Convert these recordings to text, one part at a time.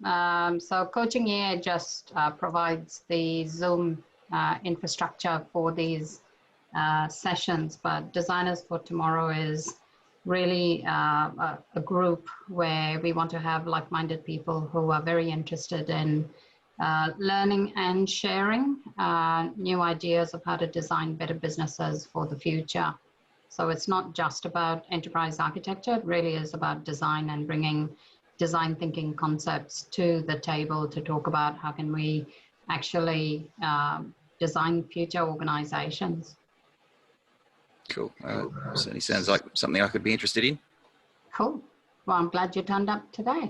So Coaching AI just provides the Zoom infrastructure for these sessions, but Designers for Tomorrow is really a group where we want to have like-minded people who are very interested in learning and sharing new ideas of how to design better businesses for the future. So it's not just about enterprise architecture, it really is about design and bringing design thinking concepts to the table to talk about how can we actually design future organizations. Cool. Certainly sounds like something I could be interested in. Cool. Well, I'm glad you turned up today.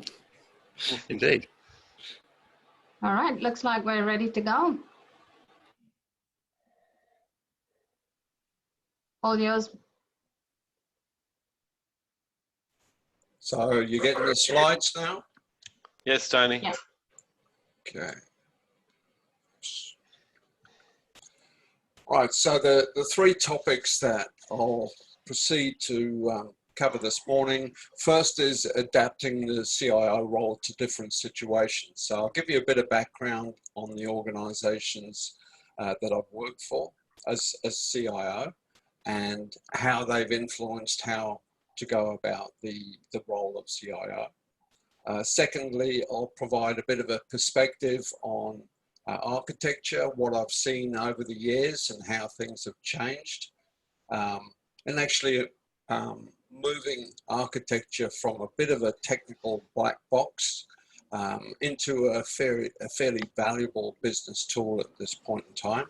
Indeed. All right, looks like we're ready to go. All yours. So you're getting the slides now? Yes, Tony. Yes. Okay. Right, so the three topics that I'll proceed to cover this morning. First is adapting the CIO role to different situations. So I'll give you a bit of background on the organizations that I've worked for as CIO and how they've influenced how to go about the role of CIO. Secondly, I'll provide a bit of a perspective on architecture, what I've seen over the years and how things have changed. And actually moving architecture from a bit of a technical black box into a fairly valuable business tool at this point in time.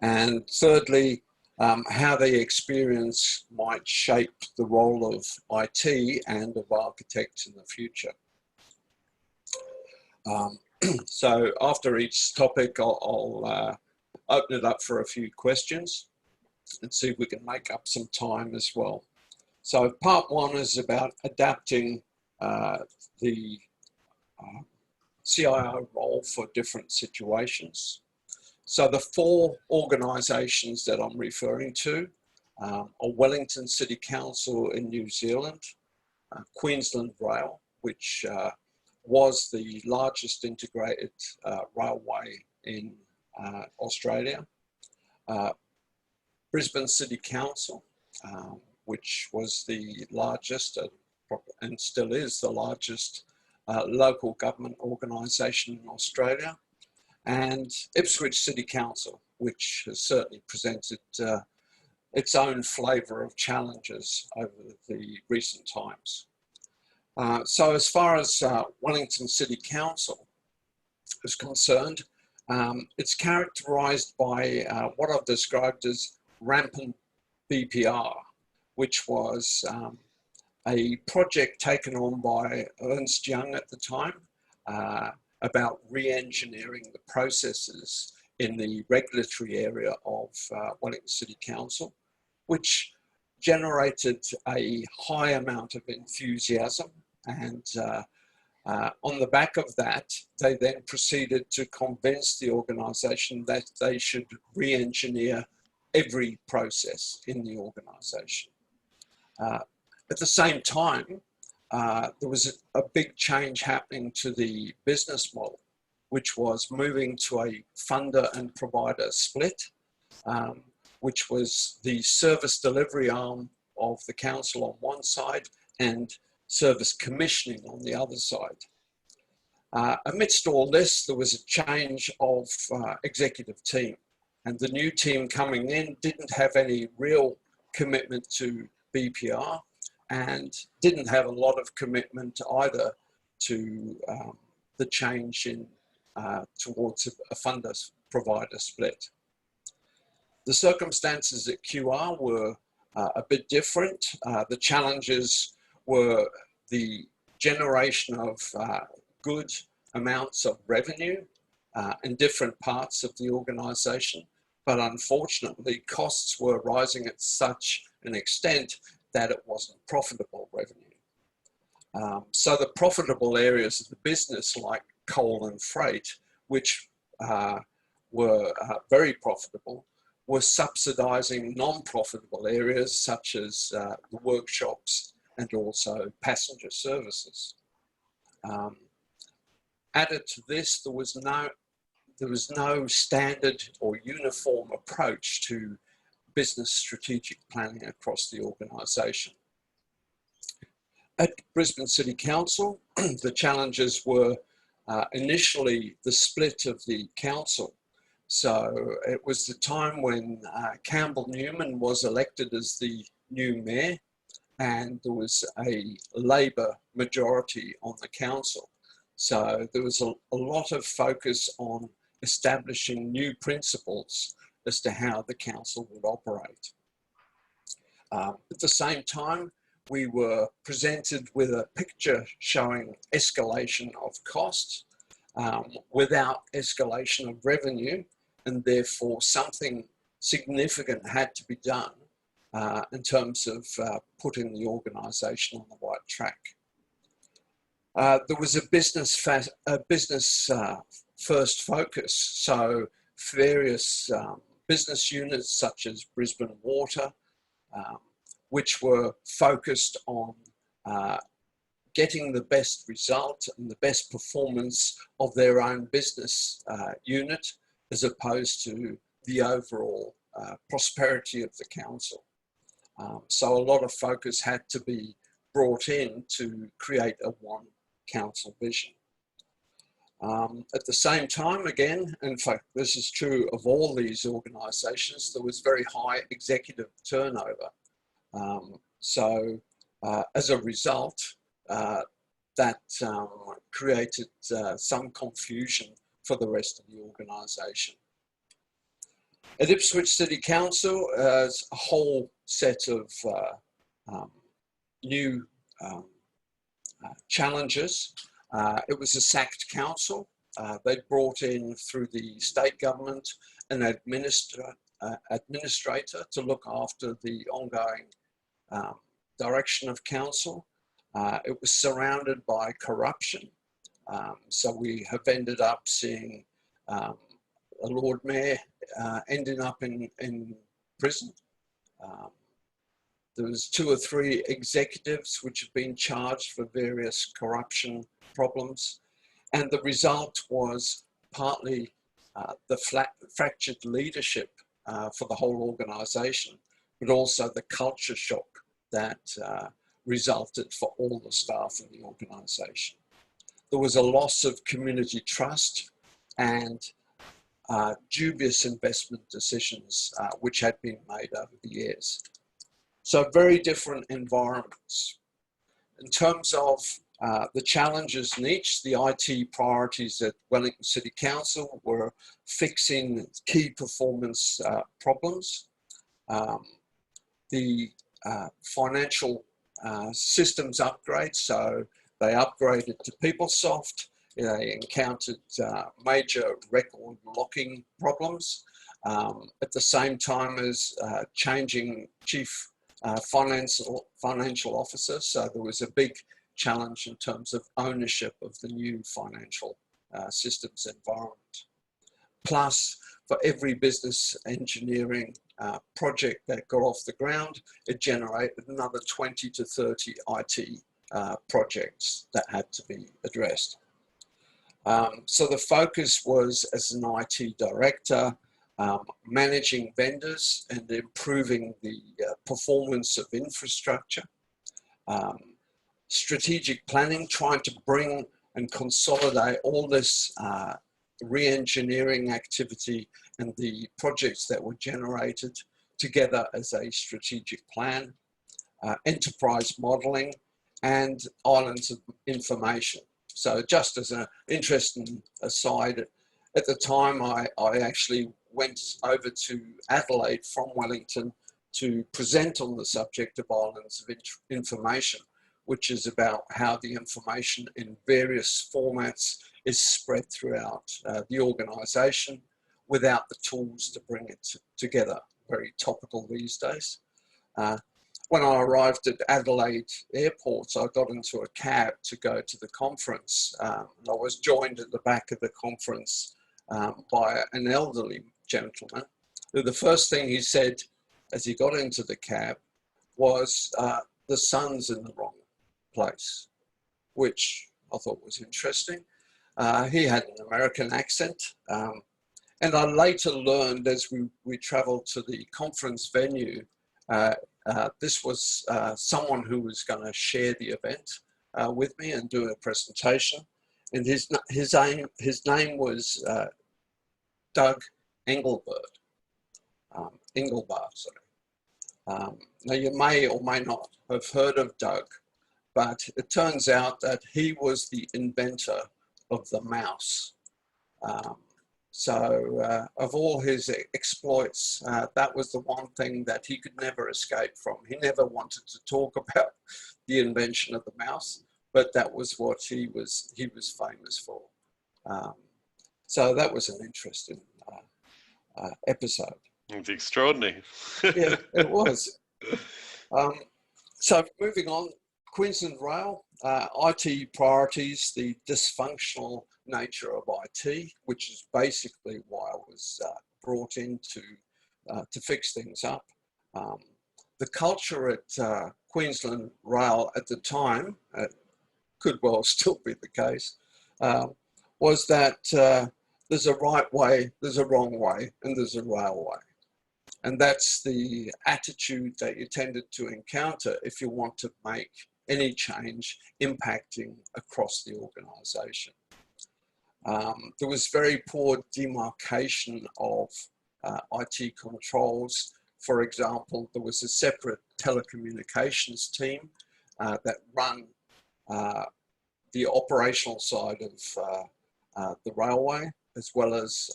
And thirdly, how the experience might shape the role of IT and of architects in the future. So after each topic, I'll open it up for a few questions and see if we can make up some time as well. So part one is about adapting the CIO role for different situations. So the four organisations that I'm referring to are Wellington City Council in New Zealand, Queensland Rail, which was the largest integrated railway in Australia, Brisbane City Council, which was the largest and still is the largest local government organisation in Australia, and Ipswich City Council, which has certainly presented its own flavour of challenges over the recent times. So as far as Wellington City Council is concerned, it's characterised by what I've described as rampant BPR, which was a project taken on by Ernst Young at the time about re-engineering the processes in the regulatory area of Wellington City Council, which generated a high amount of enthusiasm. And on the back of that, they then proceeded to convince the organisation that they should re-engineer every process in the organisation. At the same time, there was a big change happening to the business model, which was moving to a funder and provider split, which was the service delivery arm of the council on one side and service commissioning on the other side. Amidst all this, there was a change of executive team, and the new team coming in didn't have any real commitment to BPR and didn't have a lot of commitment either to the change in towards a funder provider split. The circumstances at QR were a bit different. The challenges were the generation of good amounts of revenue in different parts of the organisation, but unfortunately costs were rising at such an extent that it wasn't profitable revenue. So the profitable areas of the business, like coal and freight, which were very profitable, were subsidising non-profitable areas such as the workshops and also passenger services. Added to this, there was no standard or uniform approach to business strategic planning across the organisation. At Brisbane City Council, the challenges were initially the split of the council. So it was the time when Campbell Newman was elected as the new mayor, and there was a Labor majority on the council. So there was a lot of focus on establishing new principles as to how the council would operate. At the same time, we were presented with a picture showing escalation of costs without escalation of revenue, and therefore something significant had to be done in terms of putting the organisation on the right track. There was a business first focus, so various business units such as Brisbane Water, which were focused on getting the best result and the best performance of their own business unit, as opposed to the overall prosperity of the council. So a lot of focus had to be brought in to create a one council vision. At the same time, again, in fact, this is true of all these organisations, there was very high executive turnover. As a result, that created some confusion for the rest of the organisation. At Ipswich City Council, there's a whole set of new challenges. It was a sacked council. They brought in through the state government an administrator to look after the ongoing direction of council. It was surrounded by corruption. So we have ended up seeing a Lord Mayor ending up in prison. There was 2 or 3 executives which have been charged for various corruption problems. And the result was partly the fractured leadership for the whole organisation, but also the culture shock that resulted for all the staff in the organisation. There was a loss of community trust and dubious investment decisions which had been made over the years. So very different environments. In terms of the challenges in each, the IT priorities at Wellington City Council were fixing key performance problems, the financial systems upgrade, so they upgraded to PeopleSoft. They encountered major record locking problems at the same time as changing chief financial officer. So there was a big challenge in terms of ownership of the new financial systems environment. Plus, for every business engineering project that got off the ground, it generated another 20 to 30 IT projects that had to be addressed. So the focus was, as an IT director, managing vendors and improving the performance of infrastructure. Strategic planning, trying to bring and consolidate all this re-engineering activity and the projects that were generated together as a strategic plan. Enterprise modelling and islands of information. So just as an interesting aside, at the time I actually went over to Adelaide from Wellington to present on the subject of islands of information, which is about how the information in various formats is spread throughout the organisation without the tools to bring it together. Very topical these days. When I arrived at Adelaide Airport, I got into a cab to go to the conference. And I was joined at the back of the conference by an elderly gentleman, who the first thing he said as he got into the cab was, the sun's in the wrong place, which I thought was interesting. He had an American accent. And I later learned as we traveled to the conference venue, this was someone who was going to share the event with me and do a presentation. And his name was Doug Engelbart. Now you may or may not have heard of Doug, but it turns out that he was the inventor of the mouse. So of all his exploits, that was the one thing that he could never escape from. He never wanted to talk about the invention of the mouse, but that was what he was famous for. So that was an interesting episode. It's extraordinary. Yeah, it was. So moving on, Queensland Rail, IT priorities, the dysfunctional nature of IT, which is basically why I was brought in to fix things up. The culture at Queensland Rail at the time, could well still be the case, was that there's a right way, there's a wrong way, and there's a railway. And that's the attitude that you tended to encounter if you want to make any change impacting across the organisation. There was very poor demarcation of IT controls. For example, there was a separate telecommunications team that run the operational side of the railway, as well as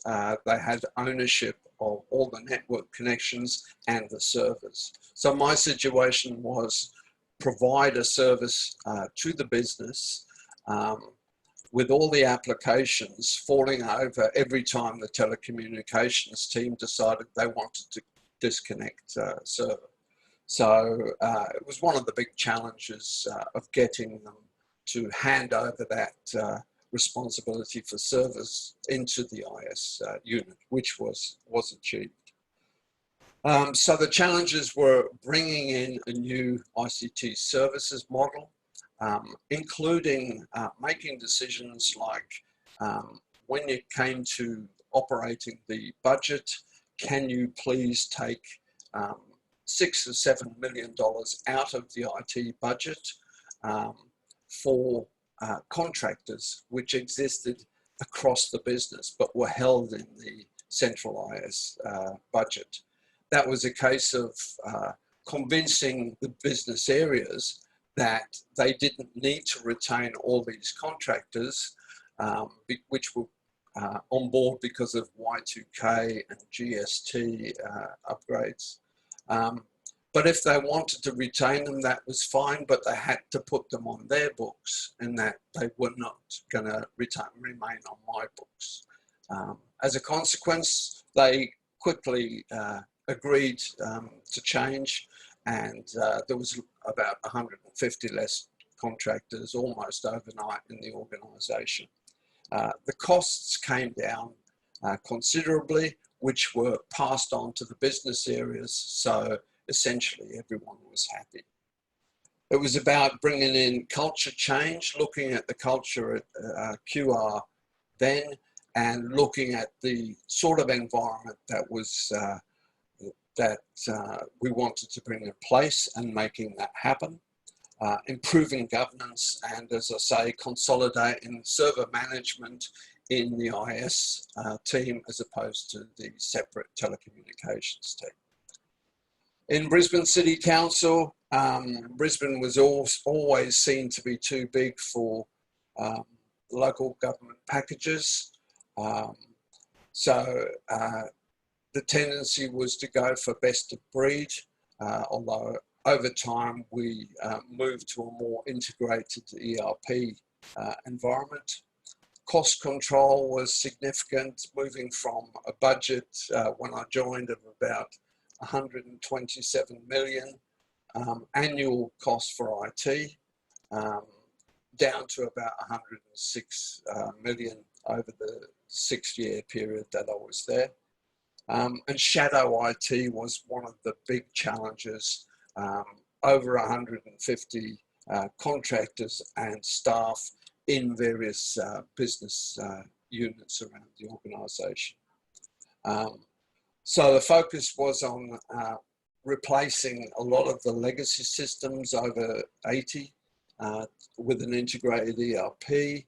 they had ownership of all the network connections and the servers. So my situation was provide a service to the business with all the applications falling over every time the telecommunications team decided they wanted to disconnect a server. So it was one of the big challenges of getting them to hand over that responsibility for servers into the IS unit, which was achieved. So the challenges were bringing in a new ICT services model, including making decisions like when it came to operating the budget, can you please take $6 or $7 million out of the IT budget for contractors which existed across the business but were held in the central IS budget. That was a case of convincing the business areas that they didn't need to retain all these contractors, which were on board because of Y2K and GST upgrades. But if they wanted to retain them, that was fine, but they had to put them on their books, and that they were not going to remain on my books. As a consequence, they quickly agreed to change, and there was about 150 less contractors almost overnight in the organisation. The costs came down considerably, which were passed on to the business areas, so essentially everyone was happy. It was about bringing in culture change, looking at the culture at QR then, and looking at the sort of environment that was we wanted to bring in place and making that happen. Improving governance and, as I say, consolidating server management in the IS team as opposed to the separate telecommunications team. In Brisbane City Council, Brisbane was always seen to be too big for local government packages. So the tendency was to go for best of breed, although over time we moved to a more integrated ERP environment. Cost control was significant, moving from a budget when I joined of about 127 million annual cost for IT, down to about 106 million over the 6-year period that I was there. And shadow IT was one of the big challenges. Over 150 contractors and staff in various business units around the organisation. So the focus was on replacing a lot of the legacy systems, over 80, with an integrated ERP,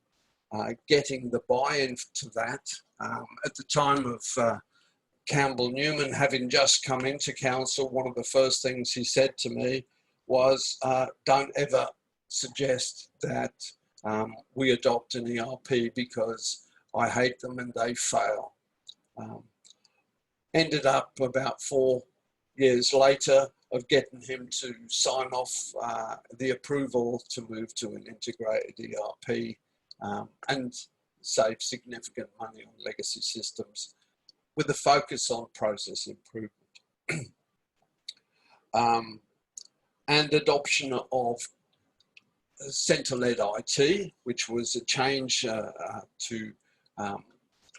getting the buy-in to that. At the time of Campbell Newman having just come into council, one of the first things he said to me was, don't ever suggest that we adopt an ERP because I hate them and they fail. Ended up about 4 years later of getting him to sign off the approval to move to an integrated ERP and save significant money on legacy systems with a focus on process improvement. And adoption of centre-led IT, which was a change to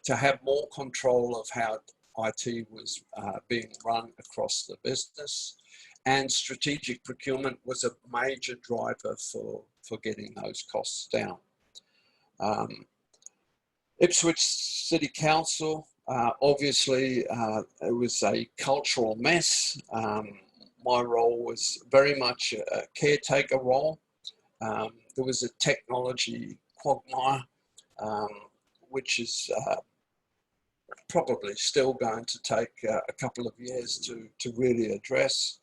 have more control of how IT was being run across the business, and strategic procurement was a major driver for getting those costs down. Ipswich City Council, obviously it was a cultural mess. My role was very much a caretaker role. There was a technology quagmire, which is probably still going to take a couple of years to really address.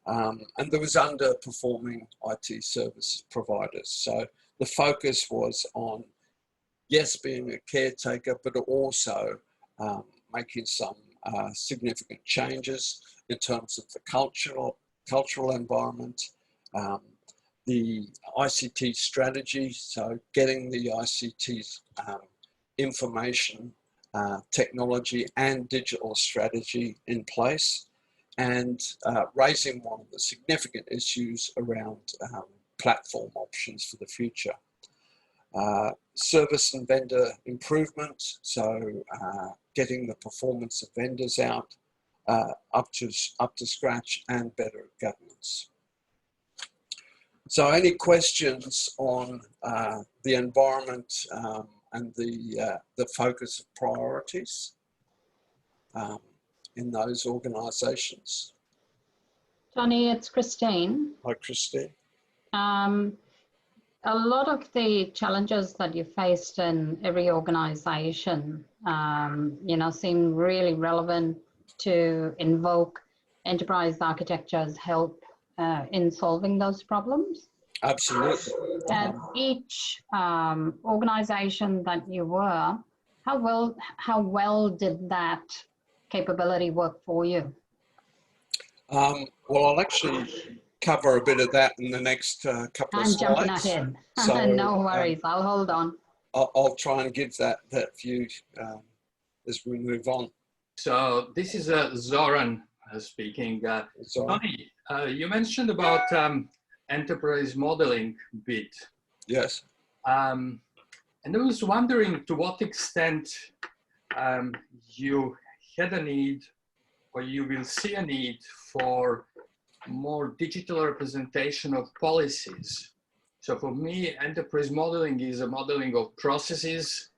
And there was underperforming IT service providers. So the focus was on, yes, being a caretaker, but also making some significant changes in terms of the cultural environment, the ICT strategy, so getting the ICT's information, technology and digital strategy in place, and raising one of the significant issues around platform options for the future. Service and vendor improvement, so getting the performance of vendors out up to scratch, and better governance. So any questions on the environment and the focus of priorities in those organisations? Johnny, it's Christine. Hi, Christine. A lot of the challenges that you faced in every organisation, seem really relevant to invoke enterprise architecture's help in solving those problems. Absolutely. At each organisation that you were, how well did that capability work for you? Well, I'll actually cover a bit of that in the next couple of slides. I'm jumping ahead. So, no worries, I'll hold on. I'll try and give that view as we move on. So this is Zoran speaking. Tony, you mentioned about enterprise modeling bit. Yes. And I was wondering to what extent you had a need, or you will see a need for more digital representation of policies. So for me, enterprise modeling is a modeling of processes,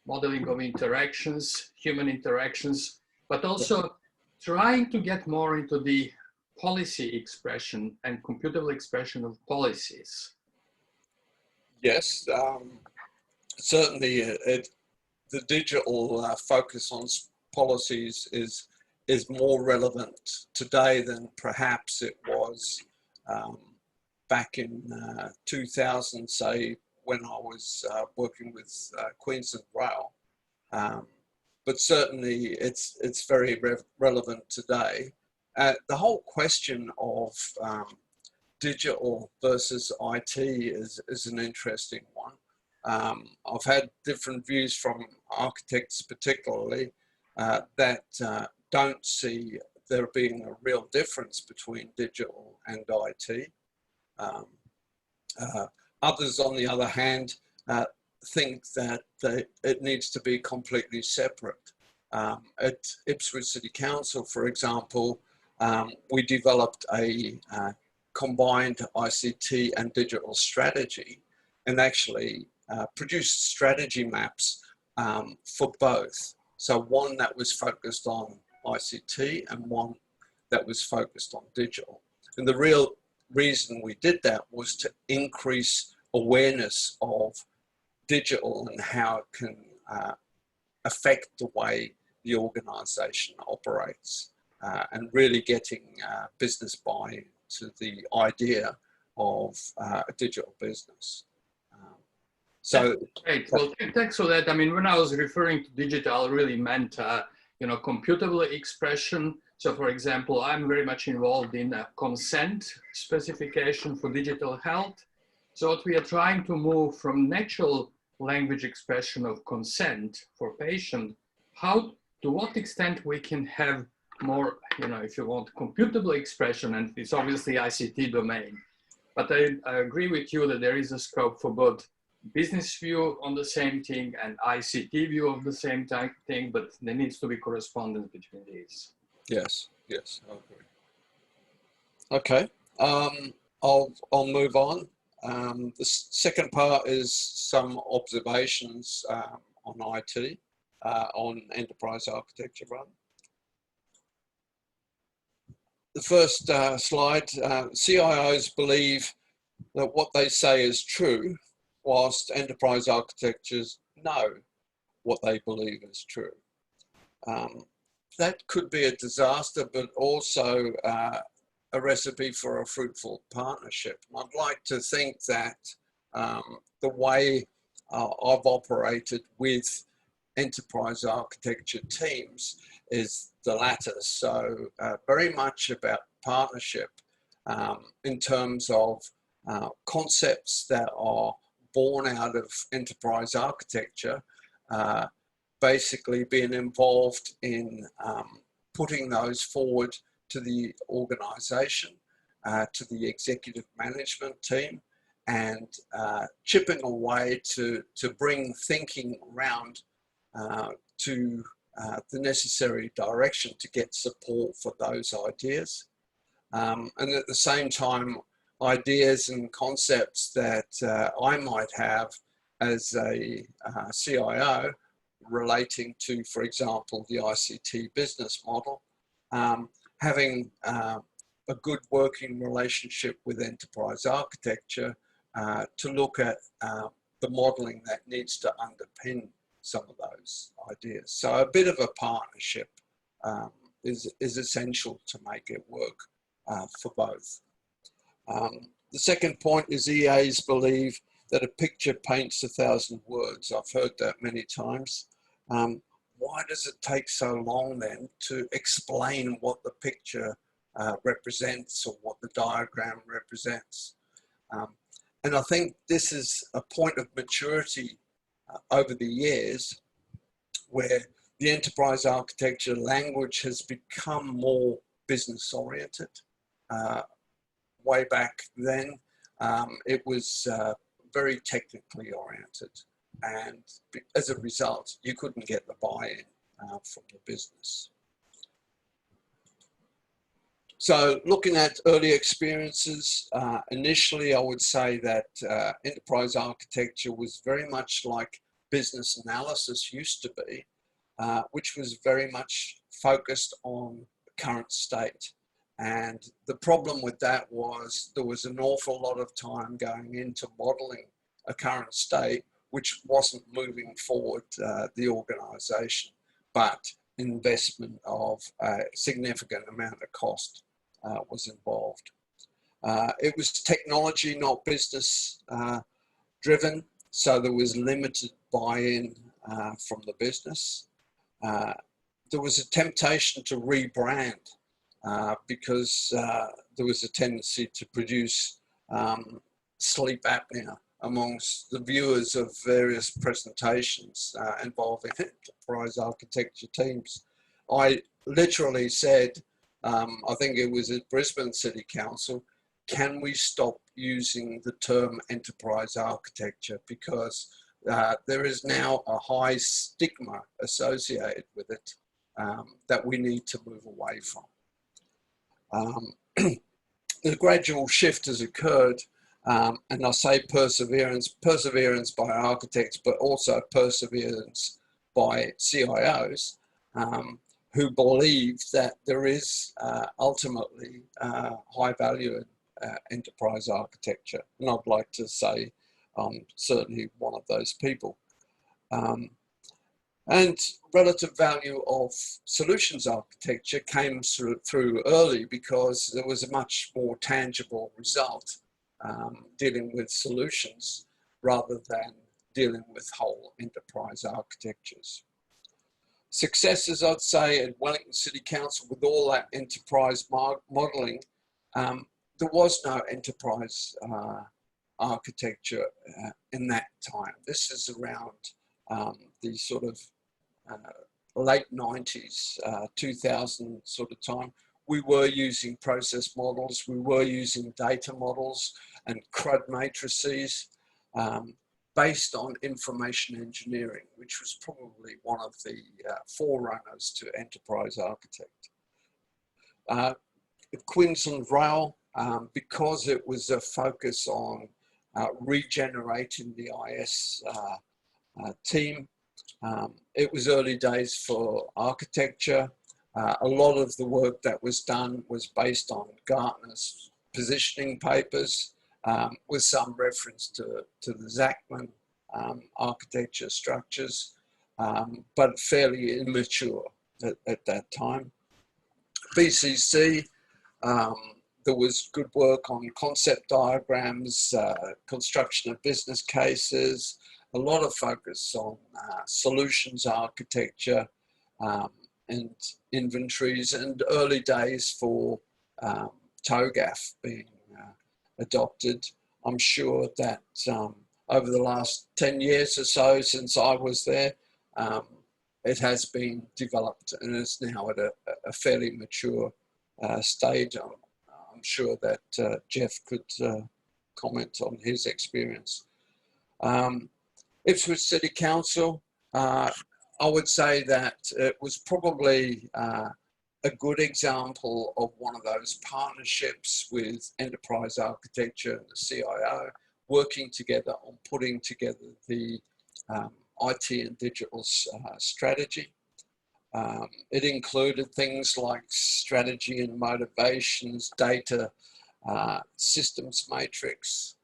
modeling of interactions, human interactions, but also trying to get more into the policy expression and computable expression of policies. Yes, certainly the digital focus on policies is more relevant today than perhaps it was back in 2000, say, when I was working with Queensland Rail. But certainly it's very relevant today. The whole question of digital versus IT is an interesting one. I've had different views from architects particularly that don't see there being a real difference between digital and IT. Others, on the other hand, think that it needs to be completely separate. At Ipswich City Council, for example, we developed a combined ICT and digital strategy, and actually produced strategy maps for both. So one that was focused on ICT and one that was focused on digital. And the real reason we did that was to increase awareness of digital and how it can affect the way the organization operates, and really getting business buy-in to the idea of a digital business. So great. Well, thanks for that. I mean, when I was referring to digital, I really meant you know, computable expression. So, for example, I'm very much involved in consent specification for digital health. So, what we are trying to move from natural language expression of consent for patient, to what extent we can have more, you know, if you want, computable expression, and it's obviously ICT domain. But I agree with you that there is a scope for both business view on the same thing and ICT view of the same thing, but there needs to be correspondence between these. yes, yes, I agree. Okay, I'll move on. The second part is some observations on IT, on enterprise architecture run. The first slide, CIOs believe that what they say is true, whilst enterprise architectures know what they believe is true. That could be a disaster, but also a recipe for a fruitful partnership. And I'd like to think that the way I've operated with enterprise architecture teams is the latter. So very much about partnership in terms of concepts that are born out of enterprise architecture, basically being involved in putting those forward to the organization, to the executive management team, and chipping away to bring thinking around to the necessary direction to get support for those ideas. And at the same time, ideas and concepts that I might have as a CIO relating to, for example, the ICT business model, having a good working relationship with enterprise architecture to look at the modeling that needs to underpin some of those ideas. So a bit of a partnership is essential to make it work for both. The second point is EAs believe that a picture paints 1,000 words. I've heard that many times. Why does it take so long then to explain what the picture represents or what the diagram represents? And I think this is a point of maturity over the years where the enterprise architecture language has become more business oriented. Way back then, it was very technically oriented. And as a result, you couldn't get the buy-in from the business. So looking at early experiences, initially I would say that enterprise architecture was very much like business analysis used to be, which was very much focused on current state. And the problem with that was there was an awful lot of time going into modeling a current state, which wasn't moving forward the organization, but investment of a significant amount of cost was involved. It was technology, not business driven, so there was limited buy-in from the business. There was a temptation to rebrand because there was a tendency to produce sleep apnea amongst the viewers of various presentations involving enterprise architecture teams. I literally said, I think it was at Brisbane City Council, can we stop using the term enterprise architecture, because there is now a high stigma associated with it that we need to move away from. The gradual shift has occurred And I say perseverance by architects, but also perseverance by CIOs who believe that there is ultimately high value in enterprise architecture. And I'd like to say I'm certainly one of those people. And relative value of solutions architecture came through early because there was a much more tangible result dealing with solutions rather than dealing with whole enterprise architectures. Successes, I'd say, at Wellington City Council with all that enterprise modelling, there was no enterprise architecture in that time. This is around the sort of late 90s, 2000 sort of time. We were using process models, we were using data models and CRUD matrices based on information engineering, which was probably one of the forerunners to enterprise architect. Queensland Rail, because it was a focus on regenerating the IS team, it was early days for architecture. A lot of the work that was done was based on Gartner's positioning papers, with some reference to the Zachman architecture structures, but fairly immature at that time. BCC, there was good work on concept diagrams, construction of business cases, a lot of focus on solutions architecture and inventories, and early days for TOGAF being adopted. I'm sure that over the last 10 years or so since I was there, it has been developed and is now at a fairly mature stage. I'm sure that Jeff could comment on his experience. Ipswich City Council, I would say that it was probably a good example of one of those partnerships with enterprise architecture and the CIO working together on putting together the IT and digital strategy. It included things like strategy and motivations, data, systems matrix,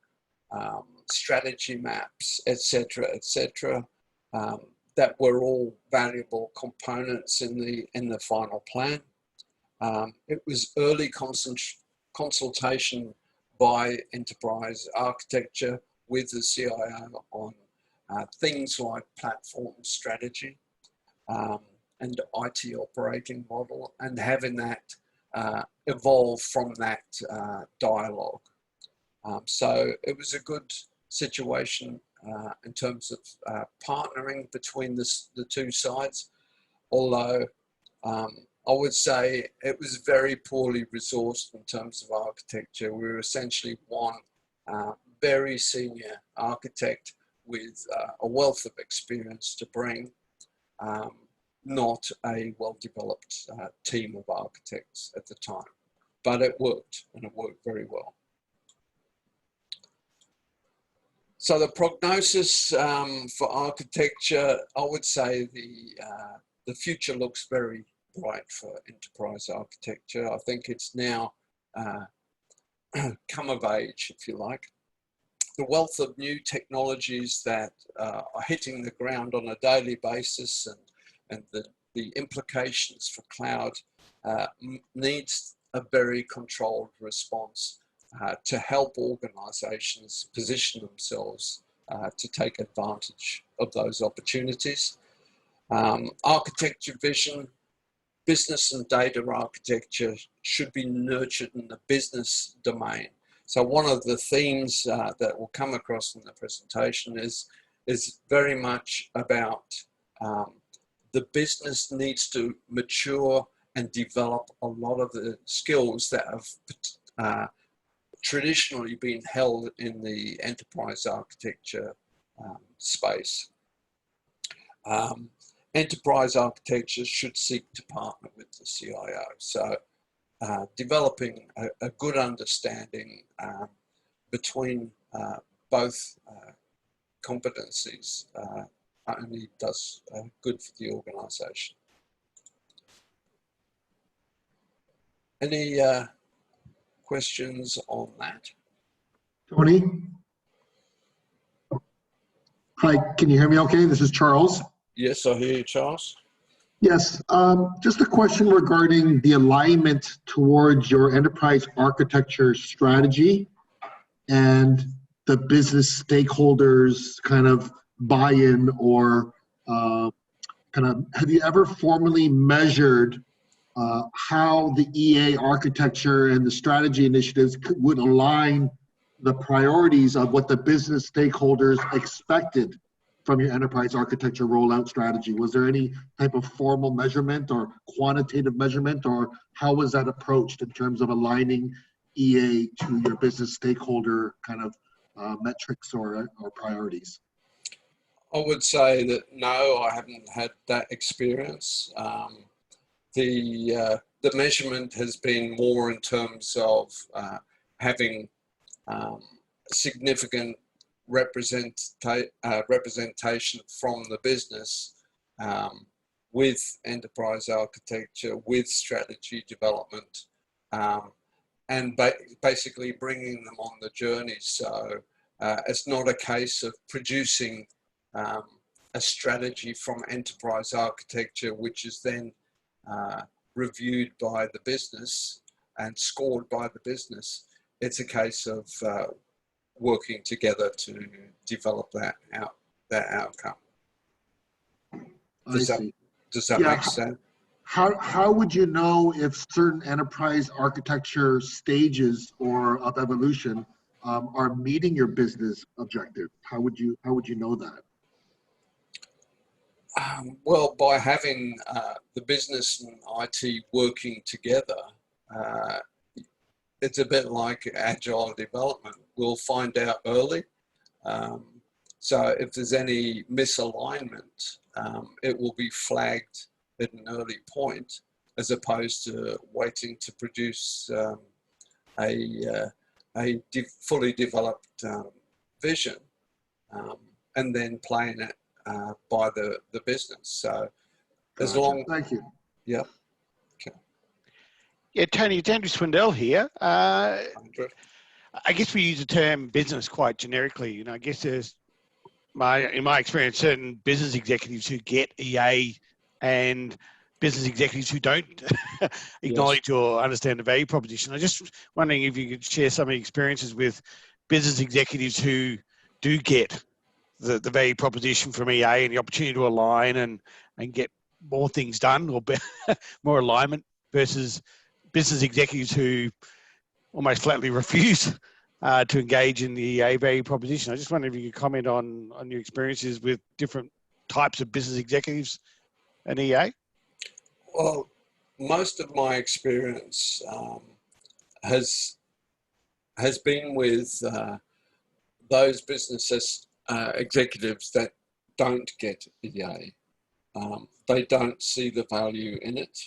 strategy maps, etc., that were all valuable components in the final plan. It was early consultation by enterprise architecture with the CIO on things like platform strategy and IT operating model, and having that evolve from that dialogue. So it was a good situation in terms of partnering between the two sides, although I would say it was very poorly resourced in terms of architecture. We were essentially one very senior architect with a wealth of experience to bring, not a well-developed team of architects at the time. But it worked, and it worked very well. So the prognosis for architecture, I would say the future looks very bright for enterprise architecture. I think it's now come of age, if you like. The wealth of new technologies that are hitting the ground on a daily basis, and the implications for cloud needs a very controlled response to help organizations position themselves to take advantage of those opportunities. Architecture vision, business and data architecture should be nurtured in the business domain. So one of the themes that will come across in the presentation is very much about the business needs to mature and develop a lot of the skills that have traditionally been held in the enterprise architecture space. Enterprise architecture should seek to partner with the CIO. So developing a good understanding between both competencies only does good for the organisation. Any questions on that? Tony? Hi, can you hear me okay? This is Charles. Yes, I hear you, Charles. Yes, just a question regarding the alignment towards your enterprise architecture strategy and the business stakeholders kind of buy-in, or have you ever formally measured how the EA architecture and the strategy initiatives would align the priorities of what the business stakeholders expected from your enterprise architecture rollout strategy? Was there any type of formal measurement or quantitative measurement, or how was that approached in terms of aligning EA to your business stakeholder kind of metrics or priorities? I would say that no, I haven't had that experience. The measurement has been more in terms of having significant representation from the business with enterprise architecture, with strategy development, and basically bringing them on the journey. So it's not a case of producing a strategy from enterprise architecture, which is then reviewed by the business and scored by the business. It's a case of working together to develop that outcome. Does that make sense? How would you know if certain enterprise architecture stages or of evolution are meeting your business objective? How would you know that? Well, by having the business and IT working together, it's a bit like agile development. We'll find out early. So if there's any misalignment, it will be flagged at an early point, as opposed to waiting to produce a fully developed vision and then playing it by the business. So as long... Thank you. Yeah. Okay. Yeah, Tony, it's Andrew Swindell here. I guess we use the term business quite generically. You know, I guess there's, in my experience, certain business executives who get EA and business executives who don't acknowledge yes. or understand the value proposition. I'm just wondering if you could share some of the experiences with business executives who do get the value proposition from EA and the opportunity to align and get more things done, or more alignment, versus business executives who almost flatly refuse to engage in the EA value proposition. I just wonder if you could comment on your experiences with different types of business executives and EA. Well, most of my experience has been with those businesses executives that don't get EA. They don't see the value in it.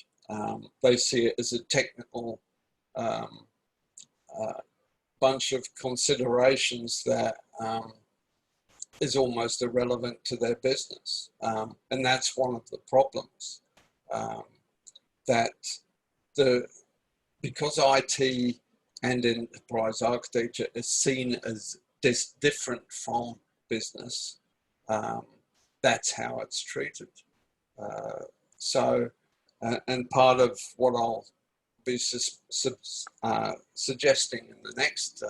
They see it as a technical bunch of considerations that is almost irrelevant to their business. And that's one of the problems. Because IT and enterprise architecture is seen as different from business, that's how it's treated. And part of what I'll be suggesting in the next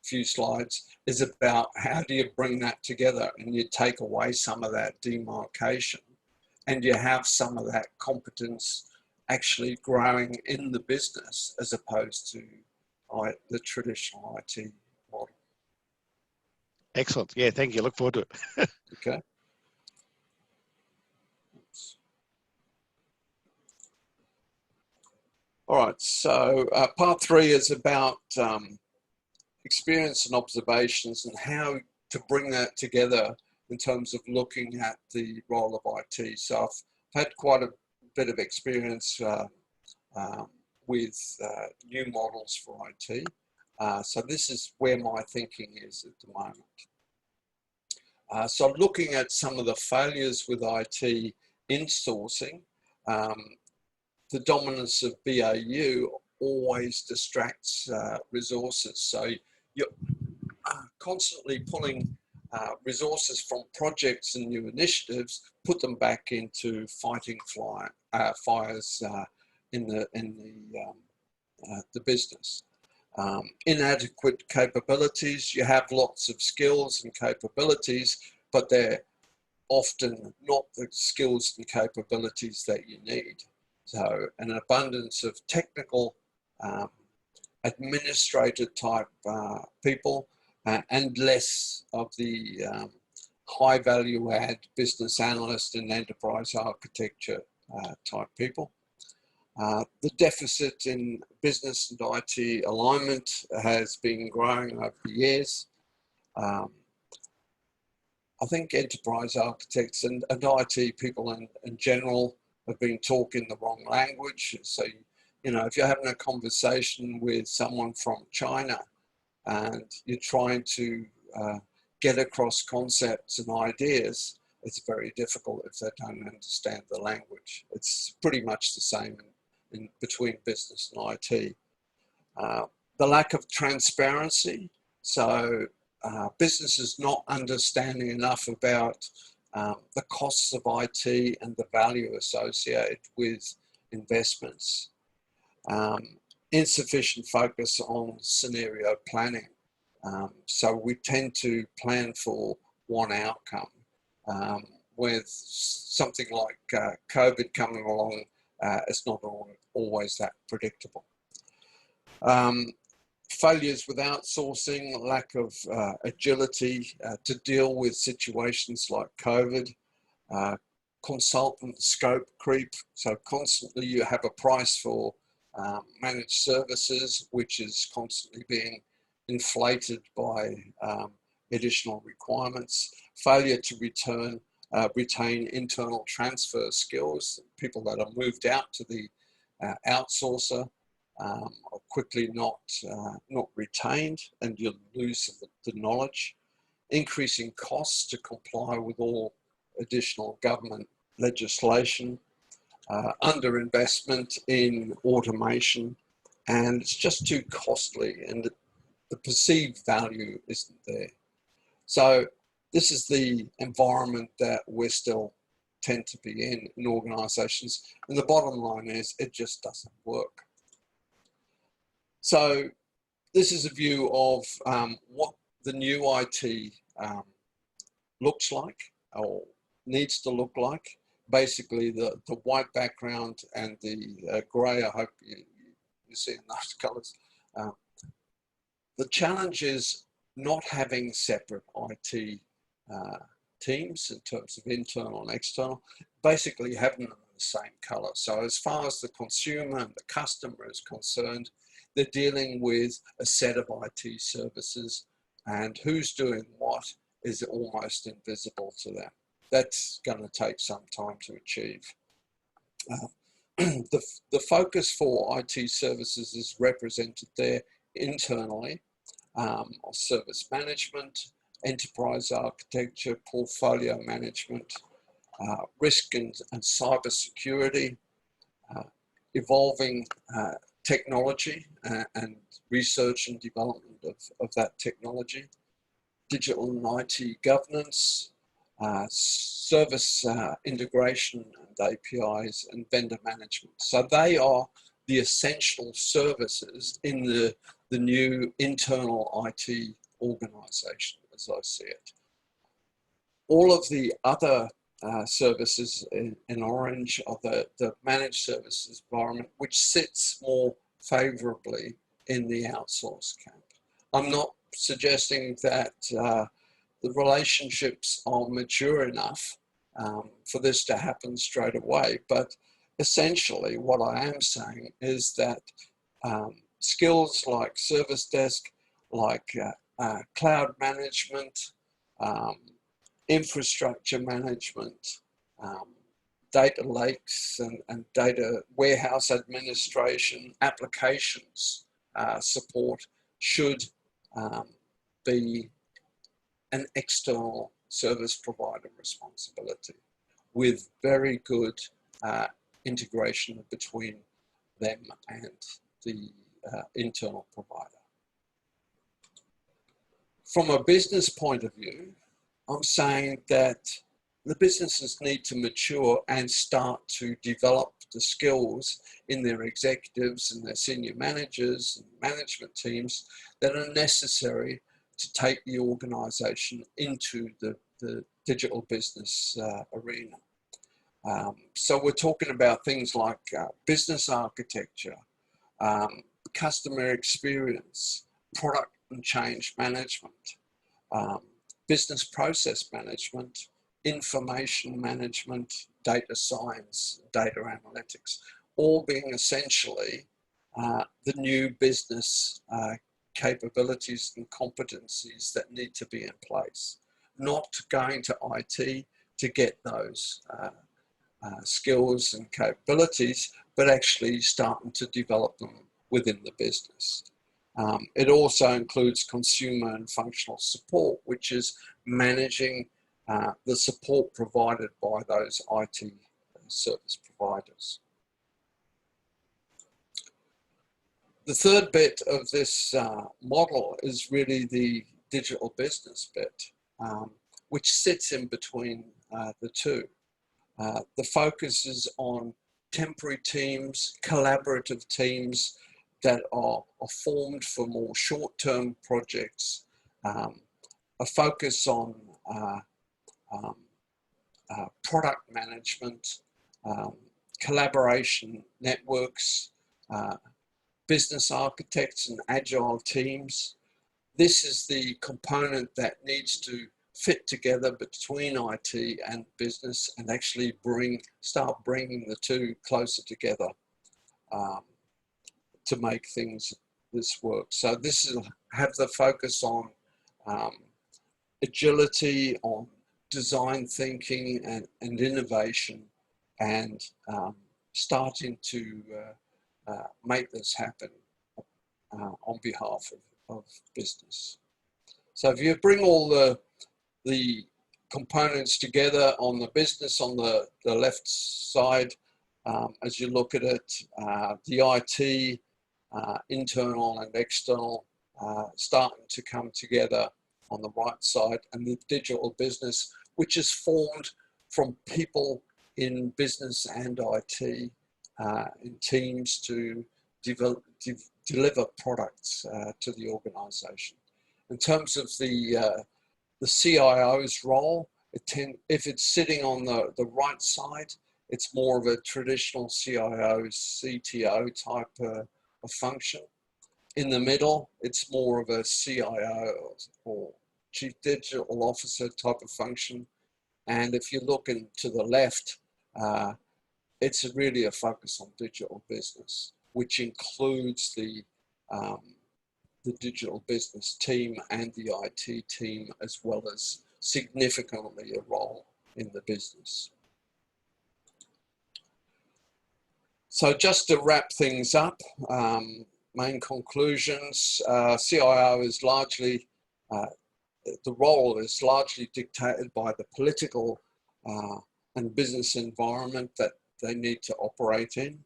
few slides is about how do you bring that together and you take away some of that demarcation and you have some of that competence actually growing in the business as opposed to the traditional IT model. Excellent. Yeah, thank you. Look forward to it. Okay. All right, so part 3 is about experience and observations and how to bring that together in terms of looking at the role of IT. So I've had quite a bit of experience with new models for IT. So this is where my thinking is at the moment. So looking at some of the failures with IT insourcing, the dominance of BAU always distracts resources. So you're constantly pulling resources from projects and new initiatives, put them back into fighting fires in the business. Inadequate capabilities. You have lots of skills and capabilities, but they're often not the skills and capabilities that you need. So an abundance of technical, administrator type people, and less of the high value add business analyst and enterprise architecture type people. The deficit in business and IT alignment has been growing over the years. I think enterprise architects and IT people in general have been talking the wrong language. So, you know, if you're having a conversation with someone from China and you're trying to get across concepts and ideas, it's very difficult if they don't understand the language. It's pretty much the same in between business and IT. The lack of transparency. So businesses not understanding enough about the costs of IT and the value associated with investments. Insufficient focus on scenario planning. So we tend to plan for one outcome. With something like COVID coming along, it's not always that predictable. Failures with outsourcing, lack of agility to deal with situations like COVID, consultant scope creep. So constantly you have a price for managed services, which is constantly being inflated by additional requirements. Failure to retain internal transfer skills. People that are moved out to the outsourcer are quickly not retained, and you lose the knowledge. Increasing costs to comply with all additional government legislation. Underinvestment in automation, and it's just too costly, and the perceived value isn't there. So this is the environment that we still tend to be in organizations. And the bottom line is it just doesn't work. So this is a view of what the new IT looks like or needs to look like. Basically the white background and the gray, I hope you see in those colors. The challenge is not having separate IT teams in terms of internal and external, basically having them in the same color. So as far as the consumer and the customer is concerned, they're dealing with a set of IT services, and who's doing what is almost invisible to them. That's going to take some time to achieve. The focus for IT services is represented there internally, service management, enterprise architecture, portfolio management, risk and cyber security, evolving technology and research and development of that technology, digital and IT governance, service integration and APIs, and vendor management. So they are the essential services in the new internal IT organization, as I see it. All of the other services in orange are the managed services environment, which sits more favorably in the outsource camp. I'm not suggesting that the relationships are mature enough for this to happen straight away, but essentially what I am saying is that skills like service desk, like cloud management, infrastructure management, data lakes and data warehouse administration, applications support, should be an external service provider responsibility with very good integration between them and the internal provider. From a business point of view, I'm saying that the businesses need to mature and start to develop the skills in their executives and their senior managers and management teams that are necessary to take the organization into the digital business arena. So we're talking about things like business architecture, customer experience, product and change management, business process management, information management, data science, data analytics, all being essentially the new business capabilities and competencies that need to be in place. Not going to IT to get those skills and capabilities, but actually starting to develop them within the business. It also includes consumer and functional support, which is managing the support provided by those IT service providers. The third bit of this model is really the digital business bit, which sits in between the two. The focus is on temporary teams, collaborative teams that are formed for more short-term projects, a focus on product management, collaboration networks, business architects and agile teams. This is the component that needs to fit together between IT and business and actually start bringing the two closer together to make this work. So this is have the focus on agility, on design thinking and innovation, and starting to make this happen on behalf of business. So if you bring all the components together on the business on the left side, as you look at it, the IT, internal and external, starting to come together on the right side, and the digital business, which is formed from people in business and IT in teams to deliver products to the organization. In terms of the CIO's role, if it's sitting on the right side, it's more of a traditional CIO, CTO type of function. In the middle, it's more of a CIO or Chief Digital Officer type of function. And if you look into the left, it's really a focus on digital business, which includes the digital business team and the IT team, as well as significantly a role in the business. So just to wrap things up, main conclusions, CIO is largely, the role is largely dictated by the political and business environment that they need to operate in.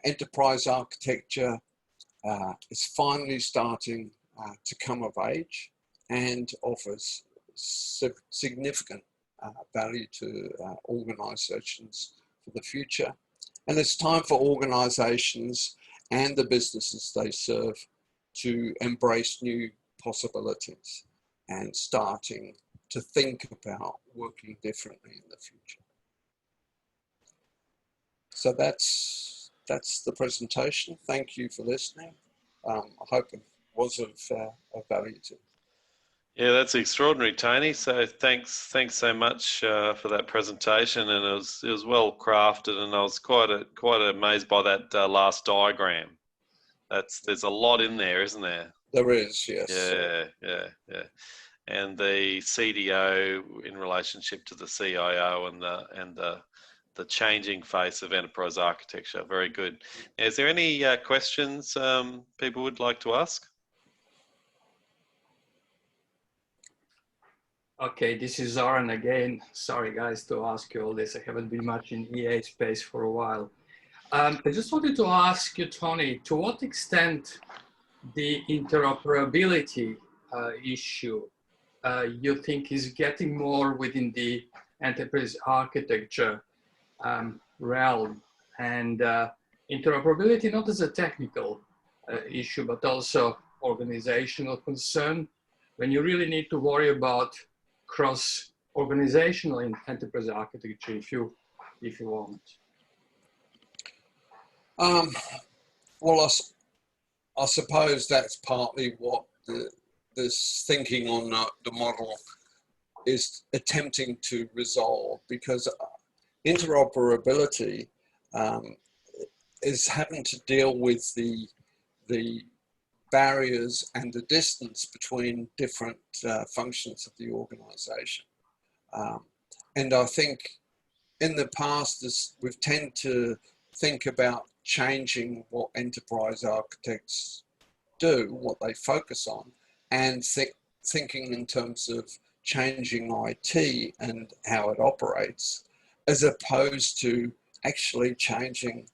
Enterprise architecture is finally starting to come of age and offers significant value to organizations for the future. And it's time for organizations and the businesses they serve to embrace new possibilities and starting to think about working differently in the future. So that's the presentation. Thank you for listening. I hope it was of value to you. Yeah, that's extraordinary, Tony. So thanks so much for that presentation, and it was well crafted, and I was quite amazed by that last diagram. There's a lot in there, isn't there? There is, yes. Yeah. And the CDO in relationship to the CIO and the changing face of enterprise architecture. Very good. Is there any questions people would like to ask? Okay, this is Zoran again. Sorry, guys, to ask you all this. I haven't been much in EA space for a while. I just wanted to ask you, Tony, to what extent the interoperability issue you think is getting more within the enterprise architecture realm, and interoperability not as a technical issue, but also organizational concern, when you really need to worry about cross-organizational in enterprise architecture, if you want. Well, I suppose that's partly what this thinking on the model is attempting to resolve, because interoperability is having to deal with the barriers and the distance between different functions of the organization. And I think in the past, we've tended to think about changing what enterprise architects do, what they focus on, and thinking in terms of changing IT and how it operates, as opposed to actually changing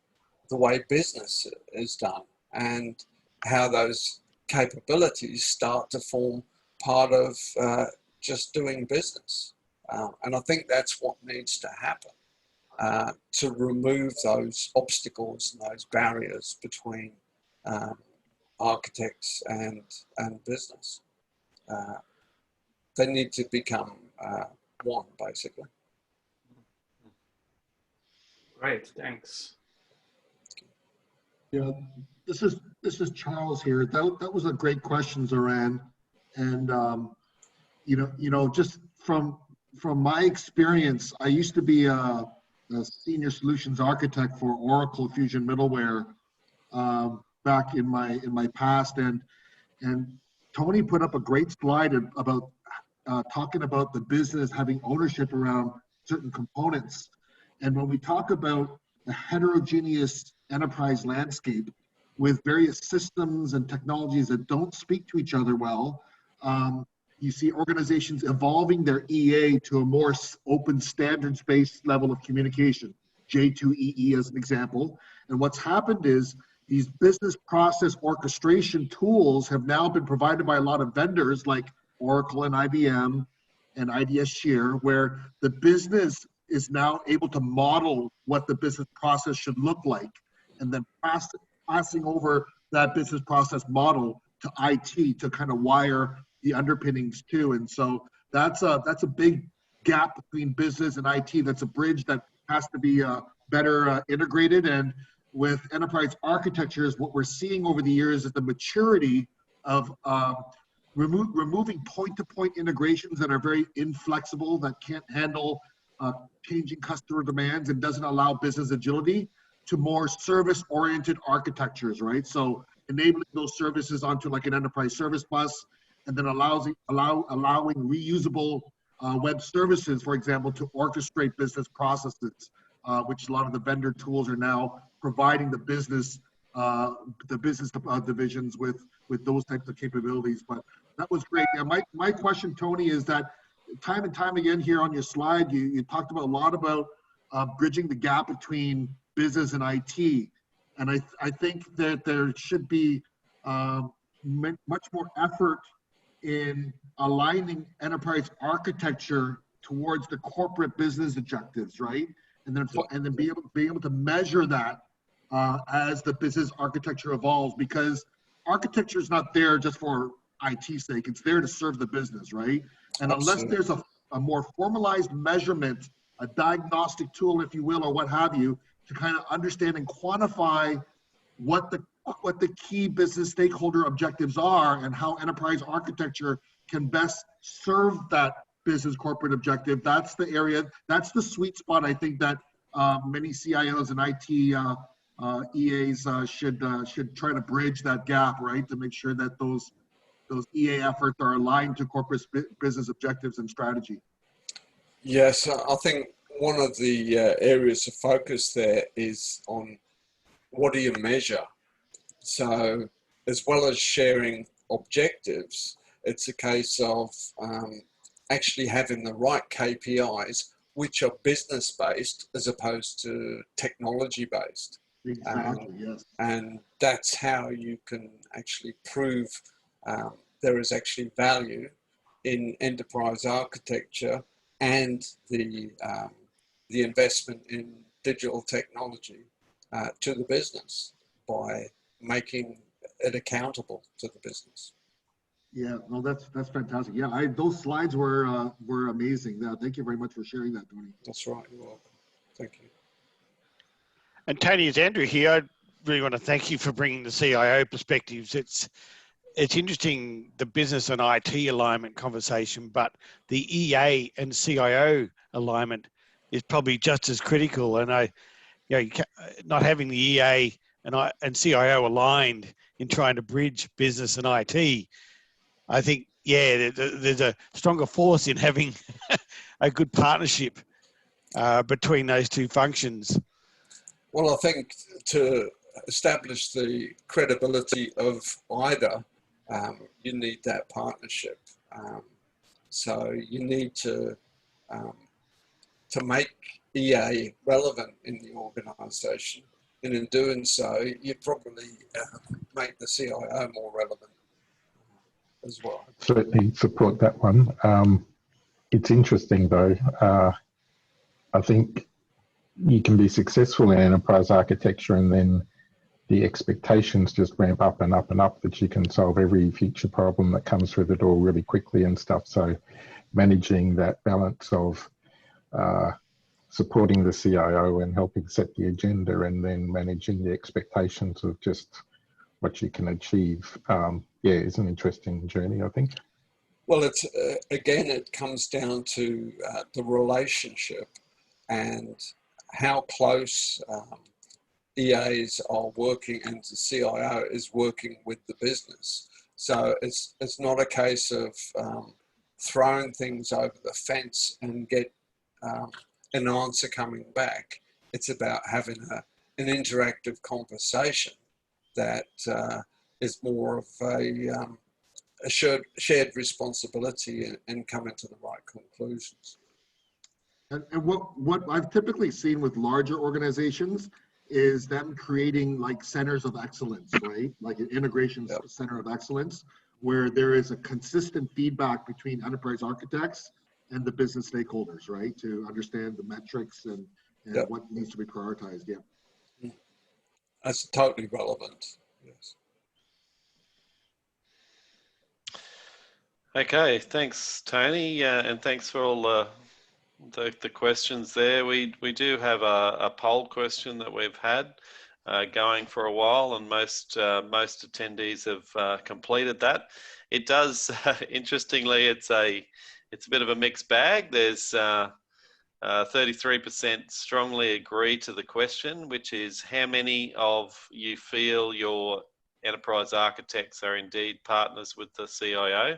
the way business is done and how those capabilities start to form part of just doing business. And I think that's what needs to happen to remove those obstacles and those barriers between architects and business. They need to become one, basically. Great, thanks. Yeah, this is Charles here. That was a great question, Zoran. And just from my experience, I used to be a senior solutions architect for Oracle Fusion Middleware back in my past, and Tony put up a great slide about talking about the business having ownership around certain components. And when we talk about a heterogeneous enterprise landscape with various systems and technologies that don't speak to each other well, you see organizations evolving their EA to a more open standards-based level of communication, J2EE as an example. And what's happened is these business process orchestration tools have now been provided by a lot of vendors like Oracle and IBM and IDS Share, where the business is now able to model what the business process should look like, and then passing over that business process model to IT to kind of wire the underpinnings too. And so that's a big gap between business and IT. That's a bridge that has to be better integrated. And with enterprise architectures, what we're seeing over the years is the maturity of removing point-to-point integrations that are very inflexible, that can't handle changing customer demands and doesn't allow business agility, to more service-oriented architectures, right? So enabling those services onto like an enterprise service bus, and then allowing reusable web services, for example, to orchestrate business processes, which a lot of the vendor tools are now providing the business divisions with those types of capabilities. But that was great. Yeah, my question, Tony, is that time and time again here on your slide, you talked about a lot about bridging the gap between business and IT. And I think that there should be much more effort in aligning enterprise architecture towards the corporate business objectives, right? And then be able to measure that as the business architecture evolves, because architecture is not there just for IT's sake, it's there to serve the business, right? And unless there's a more formalized measurement, a diagnostic tool, if you will, or what have you, to kind of understand and quantify what the key business stakeholder objectives are and how enterprise architecture can best serve that business corporate objective, that's the area, that's the sweet spot I think that many CIOs and IT EAs should try to bridge that gap, right? To make sure that those EA efforts are aligned to corporate business objectives and strategy. Yes, I think one of the areas of focus there is on what do you measure? So as well as sharing objectives, it's a case of actually having the right KPIs, which are business-based as opposed to technology-based. Exactly, yes. And that's how you can actually prove there is actually value in enterprise architecture and the investment in digital technology to the business by making it accountable to the business. Yeah, no, that's fantastic. Yeah, those slides were amazing. Thank you very much for sharing that, Tony. That's right. You're welcome. Thank you. And Tony, it's Andrew here. I really want to thank you for bringing the CIO perspectives. It's interesting, the business and IT alignment conversation, but the EA and CIO alignment is probably just as critical. And not having the EA and CIO aligned in trying to bridge business and IT, I think, yeah, there's a stronger force in having a good partnership between those two functions. Well, I think to establish the credibility of either, you need that partnership. So you need to make EA relevant in the organisation, and in doing so, you probably make the CIO more relevant as well. Certainly support that one. It's interesting though. I think you can be successful in enterprise architecture and then the expectations just ramp up and up and up that you can solve every future problem that comes through the door really quickly and stuff. So managing that balance of supporting the CIO and helping set the agenda and then managing the expectations of just what you can achieve, yeah, is an interesting journey, I think. Well, it's again, it comes down to the relationship and how close EAs are working and the CIO is working with the business. So it's not a case of throwing things over the fence and get an answer coming back. It's about having an interactive conversation that is more of a shared responsibility and coming to the right conclusions. And what I've typically seen with larger organizations is them creating like centers of excellence, right? Like an integration center of excellence, where there is a consistent feedback between enterprise architects and the business stakeholders, right? To understand the metrics and what needs to be prioritized. Yeah. That's totally relevant. Yes. Okay, thanks, Tony, and thanks for all the questions there. We do have a poll question that we've had going for a while, and most attendees have completed that. It does, interestingly, it's a bit of a mixed bag. There's 33% strongly agree to the question, which is how many of you feel your enterprise architects are indeed partners with the CIO?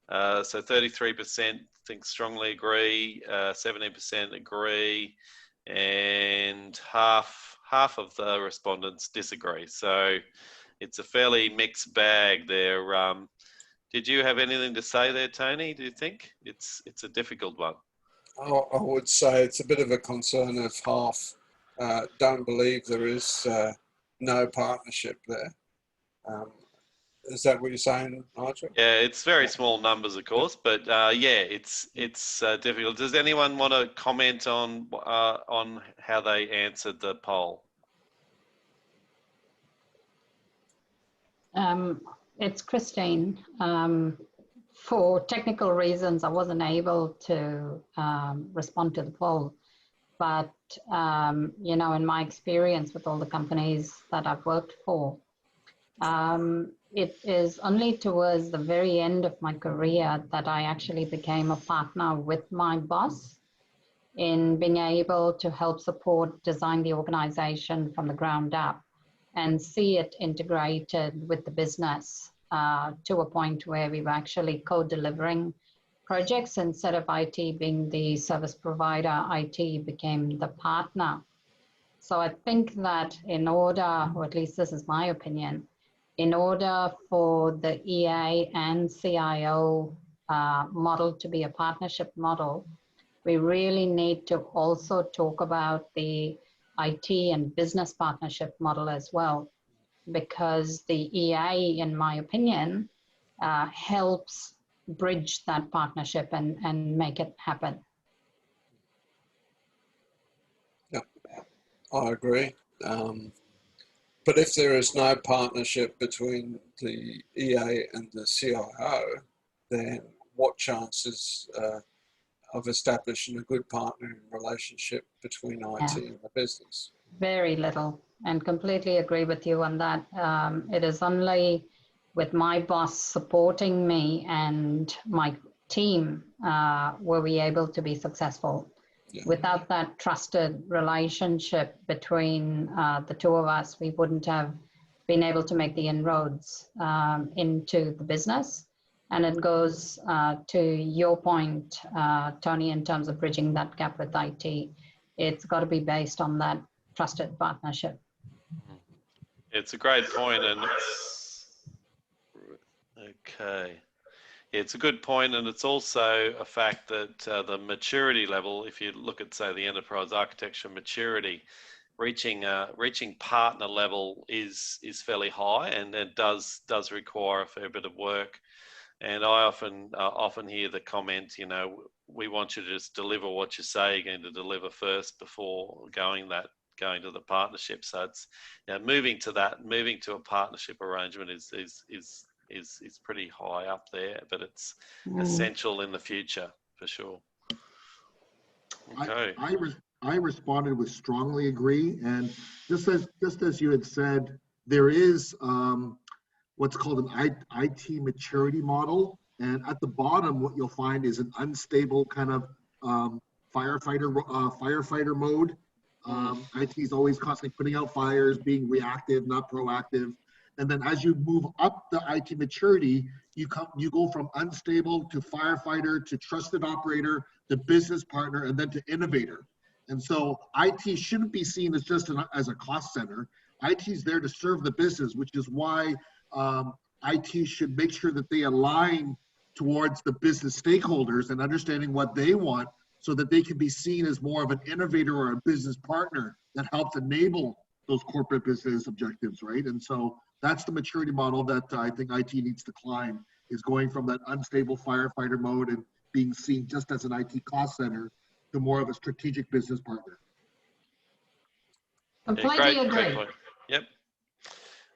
So 33% think strongly agree, 17% agree, and half of the respondents disagree. So it's a fairly mixed bag there. Did you have anything to say there, Tony? Do you think it's a difficult one? I would say it's a bit of a concern of half don't believe there is no partnership there. Is that what you're saying, Nigel? Yeah, it's very small numbers, of course, but yeah, it's difficult. Does anyone want to comment on how they answered the poll? It's Christine. For technical reasons, I wasn't able to respond to the poll, but you know, in my experience with all the companies that I've worked for, it is only towards the very end of my career that I actually became a partner with my boss in being able to help support design the organization from the ground up and see it integrated with the business to a point where we were actually co-delivering projects. Instead of IT being the service provider, IT became the partner. So I think that in order, or at least this is my opinion, in order for the EA and CIO model to be a partnership model, we really need to also talk about the IT and business partnership model as well, because the EA, in my opinion, helps bridge that partnership and make it happen. Yeah, I agree. But if there is no partnership between the EA and the CIO, then what chances of establishing a good partnering relationship between IT and the business? Very little, and completely agree with you on that. It is only with my boss supporting me and my team were we able to be successful. Yeah. Without that trusted relationship between the two of us, we wouldn't have been able to make the inroads into the business. And it goes to your point, Tony, in terms of bridging that gap with IT. It's got to be based on that trusted partnership. It's a great point, and it's okay. It's a good point, and it's also a fact that the maturity level, if you look at, say, the enterprise architecture maturity, reaching partner level is fairly high, and it does require a fair bit of work. And I often hear the comment, you know, we want you to just deliver what you say you're going to deliver first before going to the partnership. So it's, you know, moving to a partnership arrangement is pretty high up there, but it's essential in the future for sure. Okay. I responded with strongly agree, and just as you had said, there is what's called an IT maturity model, and at the bottom what you'll find is an unstable kind of firefighter mode. IT is always constantly putting out fires, being reactive, not proactive. And then as you move up the IT maturity, you go from unstable to firefighter to trusted operator to business partner and then to innovator. And so IT shouldn't be seen as just as a cost center. IT is there to serve the business, which is why IT should make sure that they align towards the business stakeholders and understanding what they want, so that they can be seen as more of an innovator or a business partner that helps enable those corporate business objectives, right? And so that's the maturity model that I think IT needs to climb, is going from that unstable firefighter mode and being seen just as an IT cost center to more of a strategic business partner. Completely agree. Great point. Yep.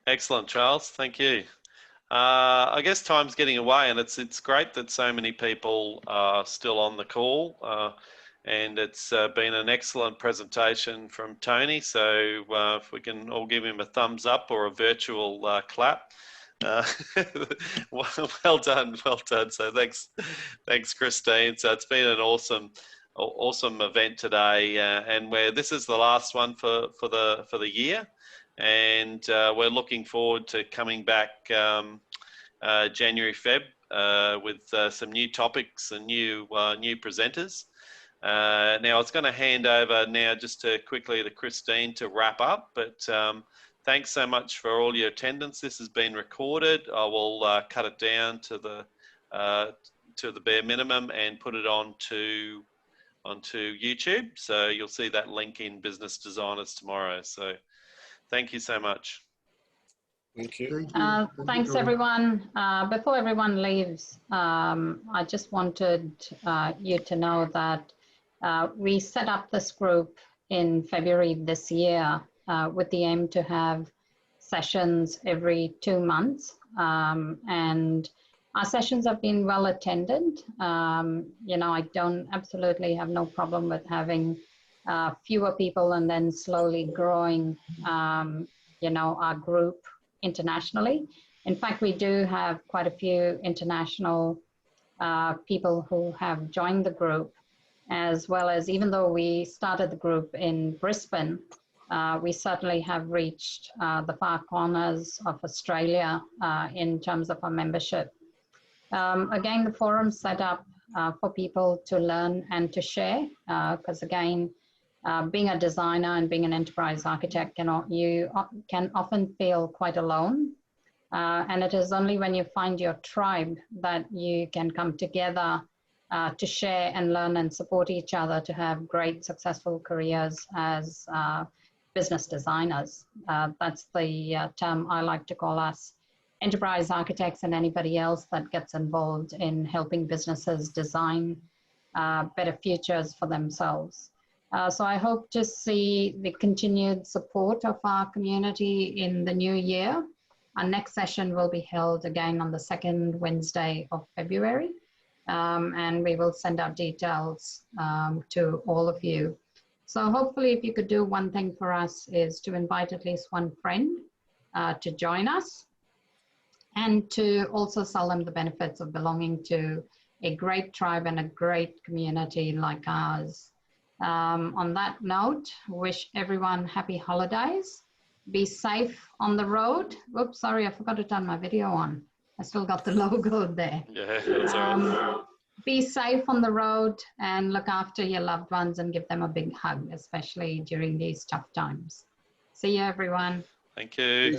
Excellent, Charles. Thank you. I guess time's getting away, and it's great that so many people are still on the call, and it's been an excellent presentation from Tony. So if we can all give him a thumbs up or a virtual clap. Well done. So thanks, Christine. So it's been an awesome event today, and this is the last one for the year. And we're looking forward to coming back January, Feb with some new topics and new presenters. Now I was going to hand over now just quickly to Christine to wrap up, but thanks so much for all your attendance. This has been recorded. I will cut it down to the bare minimum and put it onto YouTube. So you'll see that link in Business Designers tomorrow. So thank you so much. Thank you. Thanks, everyone. Before everyone leaves, I just wanted you to know that we set up this group in February this year with the aim to have sessions every 2 months. And our sessions have been well attended. You know, I absolutely have no problem with having fewer people and then slowly growing, you know, our group internationally. In fact, we do have quite a few international people who have joined the group, as well as, even though we started the group in Brisbane, we certainly have reached the far corners of Australia in terms of our membership. Again, the forum's set up for people to learn and to share, because again, being a designer and being an enterprise architect, you can often feel quite alone. And it is only when you find your tribe that you can come together to share and learn and support each other to have great, successful careers as business designers. That's the term I like to call us, enterprise architects, and anybody else that gets involved in helping businesses design better futures for themselves. So I hope to see the continued support of our community in the new year. Our next session will be held again on the second Wednesday of February. And we will send out details to all of you. So hopefully if you could do one thing for us is to invite at least one friend to join us, and to also sell them the benefits of belonging to a great tribe and a great community like ours. On that note, wish everyone happy holidays. Be safe on the road. Oops, sorry, I forgot to turn my video on. I still got the logo there. Yeah, that's all right. Be safe on the road and look after your loved ones and give them a big hug, especially during these tough times. See you, everyone. Thank you.